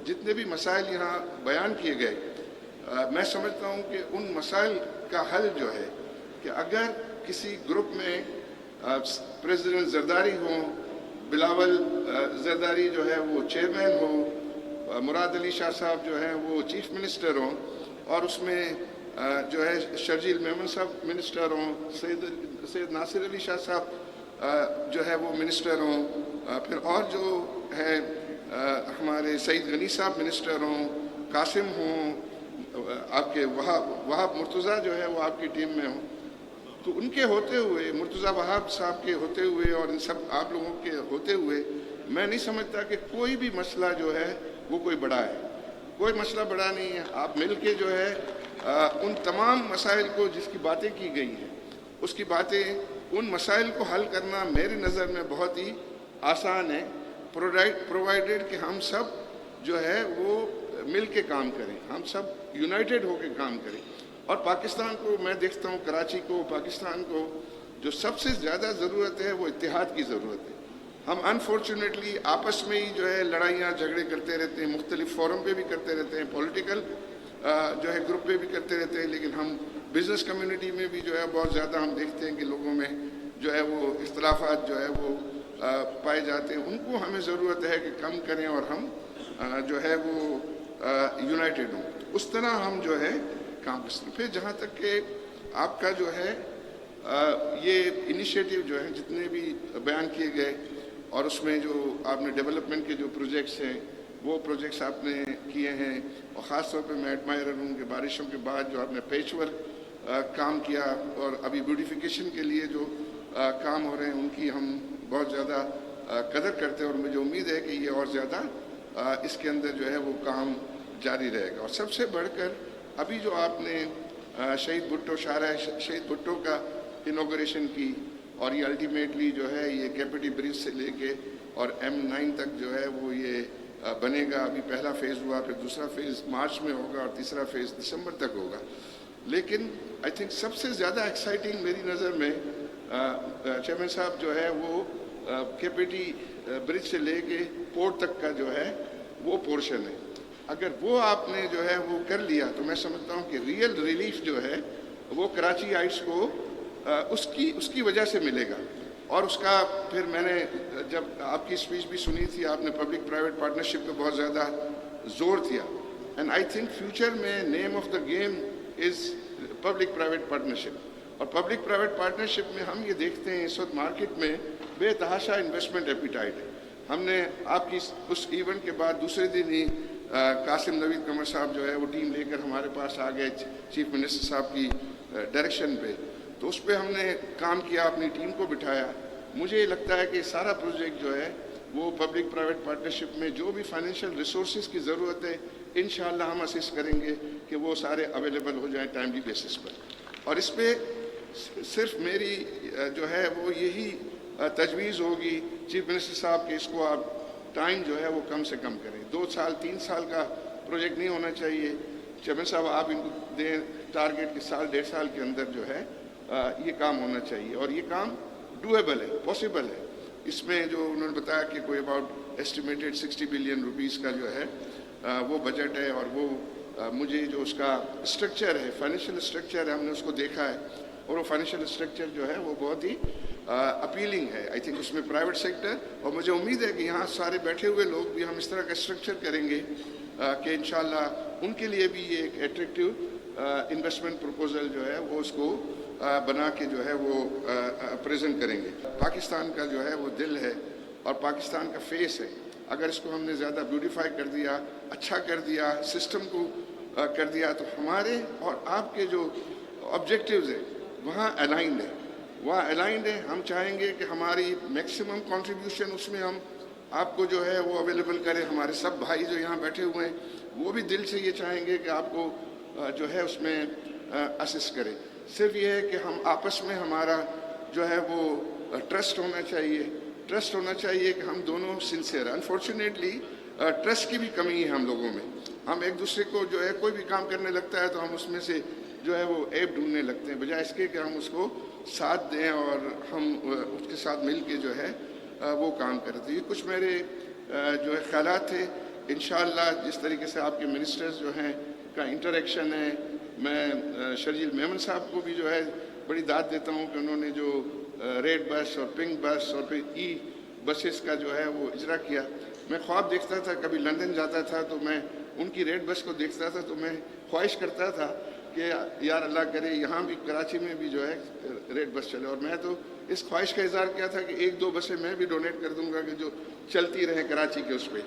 جتنے بھی مسائل یہاں بیان کیے گئے، میں سمجھتا ہوں کہ ان مسائل کا حل جو ہے کہ اگر کسی گروپ میں پریزیڈنٹ زرداری ہوں، بلاول زرداری جو ہے وہ چیئرمین ہو، مراد علی شاہ صاحب جو ہے وہ چیف منسٹر ہوں، اور اس میں جو ہے شرجیل میمن صاحب منسٹر ہوں، سید ناصر علی شاہ صاحب جو ہے وہ منسٹر ہوں، پھر اور جو ہے ہمارے سعید غنی صاحب منسٹر ہوں، قاسم ہوں، آپ کے وہاب مرتضیٰ جو ہے وہ آپ کی ٹیم میں ہوں، تو ان کے ہوتے ہوئے، مرتضیٰ وہاب صاحب کے ہوتے ہوئے اور ان سب آپ لوگوں کے ہوتے ہوئے، میں نہیں سمجھتا کہ کوئی بھی مسئلہ جو ہے وہ کوئی بڑا ہے. کوئی مسئلہ بڑا نہیں ہے. آپ مل کے جو ہے ان تمام مسائل کو جس کی باتیں کی گئی ہیں، اس کی باتیں، ان مسائل کو حل کرنا میری نظر میں بہت ہی آسان ہے، پرووائڈیڈ کہ ہم سب جو ہے وہ مل کے کام کریں، ہم سب یونائٹڈ ہو کے کام کریں. اور پاکستان کو میں دیکھتا ہوں، کراچی کو، پاکستان کو جو سب سے زیادہ ضرورت ہے وہ اتحاد کی ضرورت ہے. ہم انفارچونیٹلی آپس میں ہی جو ہے لڑائیاں جھگڑے کرتے رہتے ہیں، مختلف فورم پہ بھی کرتے رہتے ہیں، پولیٹیکل جو ہے گروپ پہ بھی کرتے رہتے ہیں، لیکن ہم بزنس کمیونٹی میں بھی جو ہے بہت زیادہ ہم دیکھتے ہیں کہ لوگوں میں جو ہے وہ اختلافات جو ہے وہ پائے جاتے ہیں. ان کو ہمیں ضرورت ہے کہ کم کریں اور ہم جو ہے وہ یونائٹڈ ہوں. اس طرح ہم جو ہے کام کر سکتے. پھر جہاں تک کہ آپ کا جو ہے یہ انیشیٹو جو ہے جتنے بھی بیان کیے گئے، اور اس میں جو آپ نے ڈیولپمنٹ کے جو پروجیکٹس ہیں وہ پروجیکٹس آپ نے کیے ہیں، اور خاص طور پہ میں ایڈمائر ہوں کہ بارشوں کے بعد جو آپ نے پیچ ورک کام کیا، اور ابھی بیوٹیفیکیشن کے لیے جو کام ہو رہے ہیں ان کی ہم بہت زیادہ قدر کرتے ہیں، اور مجھے امید ہے کہ یہ اور زیادہ اس کے اندر جو ہے وہ کام جاری رہے گا. اور سب سے بڑھ کر ابھی جو آپ نے شہید بھٹو، شاہراہ شہید بھٹو کا انوگریشن کی، اور یہ الٹیمیٹلی جو ہے یہ کیپٹی برج سے لے کے اور M9 تک جو ہے وہ یہ بنے گا. ابھی پہلا فیز ہوا، پھر دوسرا فیز مارچ میں ہوگا، اور تیسرا فیز دسمبر تک ہوگا. لیکن آئی تھنک سب سے زیادہ ایکسائٹنگ میری نظر میں چیئرمین صاحب جو ہے وہ کیپٹی برج سے لے کے پورٹ تک کا جو ہے وہ پورشن ہے. اگر وہ آپ نے جو ہے وہ کر لیا تو میں سمجھتا ہوں کہ ریئل ریلیف جو ہے وہ کراچی آئٹس کو اس کی وجہ سے ملے گا. اور اس کا پھر میں نے جب آپ کی اسپیچ بھی سنی تھی، آپ نے پبلک پرائیویٹ پارٹنرشپ پہ بہت زیادہ زور دیا. اینڈ آئی تھنک فیوچر میں name of the game is public private partnership. اور پبلک پرائیویٹ پارٹنرشپ میں ہم یہ دیکھتے ہیں اس وقت مارکیٹ میں بے تحاشا انویسٹمنٹ ایپیٹائٹ ہے. ہم نے آپ کی اس ایونٹ کے بعد دوسرے دن ہی قاسم نوید قمر صاحب جو ہے وہ ٹیم لے کر ہمارے پاس آ گئے چیف منسٹر صاحب کی ڈائریکشن پہ، تو اس پہ ہم نے کام کیا، اپنی ٹیم کو بٹھایا. مجھے لگتا ہے کہ سارا پروجیکٹ جو ہے وہ پبلک پرائیویٹ پارٹنرشپ میں جو بھی فائنینشیل ریسورسز کی ضرورت ہے انشاءاللہ ہم اسسٹ کریں گے کہ وہ سارے اویلیبل ہو جائیں ٹائملی بیسس پر. اور اس پہ صرف میری جو ہے وہ یہی تجویز ہوگی چیف منسٹر صاحب کہ اس کو آپ ٹائم جو ہے وہ کم سے کم کریں. 2 سال 3 سال کا پروجیکٹ نہیں ہونا چاہیے. چیئرمین صاحب آپ ان کو دیں ٹارگیٹ کہ سال 1.5 سال کے اندر جو ہے یہ کام ہونا چاہیے. اور یہ کام ڈویبل ہے، پاسبل ہے. اس میں جو انہوں نے بتایا کہ کوئی اباؤٹ ایسٹیمیٹڈ 60 بلین روپیز کا جو ہے وہ بجٹ ہے، اور وہ مجھے جو اس کا اسٹرکچر ہے، فائنینشیل اسٹرکچر ہے، ہم نے اس کو دیکھا ہے، اور وہ فائنینشیل اسٹرکچر جو ہے وہ بہت ہی اپیلنگ ہے. آئی تھنک اس میں پرائیویٹ سیکٹر، اور مجھے امید ہے کہ یہاں سارے بیٹھے ہوئے لوگ بھی ہم اس طرح کا اسٹرکچر کریں گے کہ انشاءاللہ ان کے لیے بھی یہ ایک اٹریکٹیو انویسٹمنٹ پروپوزل جو ہے وہ اس کو بنا کے جو ہے وہ پریزنٹ کریں گے. پاکستان کا جو ہے وہ دل ہے اور پاکستان کا فیس ہے. اگر اس کو ہم نے زیادہ بیوٹیفائی کر دیا، اچھا کر دیا، سسٹم کو کر دیا، تو ہمارے اور آپ کے جو آبجیکٹیوز ہیں وہاں الائنڈ ہے. ہم چاہیں گے کہ ہماری میکسیمم کنٹریبیوشن اس میں ہم آپ کو جو ہے وہ اویلیبل کریں. ہمارے سب بھائی جو یہاں بیٹھے ہوئے ہیں وہ بھی دل سے یہ چاہیں گے کہ آپ کو جو ہے اس میں اسسٹ کریں. صرف یہ ہے کہ ہم آپس میں ہمارا جو ہے وہ ٹرسٹ ہونا چاہیے کہ ہم دونوں سنسیئر ہیں. انفارچونیٹلی ٹرسٹ کی بھی کمی ہے ہم لوگوں میں. ہم ایک دوسرے کو جو ہے کوئی بھی کام کرنے لگتا ہے تو ہم اس میں سے جو ہے وہ عیب ڈھونڈنے لگتے ہیں، بجائے اس کے کہ ہم اس کو ساتھ دیں اور ہم اس کے ساتھ مل کے جو ہے وہ کام کرتے ہیں. یہ کچھ میرے جو ہے خیالات تھے. انشاءاللہ جس طریقے سے آپ کے منسٹرز جو ہیں کا انٹریکشن ہے، میں شرجیل میمن صاحب کو بھی جو ہے بڑی داد دیتا ہوں کہ انہوں نے جو ریڈ بس اور پنک بس اور پھر ای بسز کا جو ہے وہ اجرا کیا۔ میں خواب دیکھتا تھا، کبھی لندن جاتا تھا تو میں ان کی ریڈ بس کو دیکھتا تھا تو میں خواہش کرتا تھا کہ یار اللہ کرے یہاں بھی کراچی میں بھی جو ہے ریڈ بس چلے، اور میں تو اس خواہش کا اظہار کیا تھا کہ 1-2 بسیں میں بھی ڈونیٹ کر دوں گا کہ جو چلتی رہیں کراچی کے اس پہ۔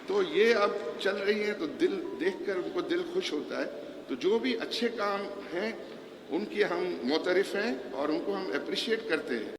تو یہ اب چل رہی ہیں تو دل دیکھ کر ان کو دل خوش ہوتا ہے۔ تو جو بھی اچھے کام ہیں ان کی ہم معترف ہیں اور ان کو ہم اپریشیٹ کرتے ہیں۔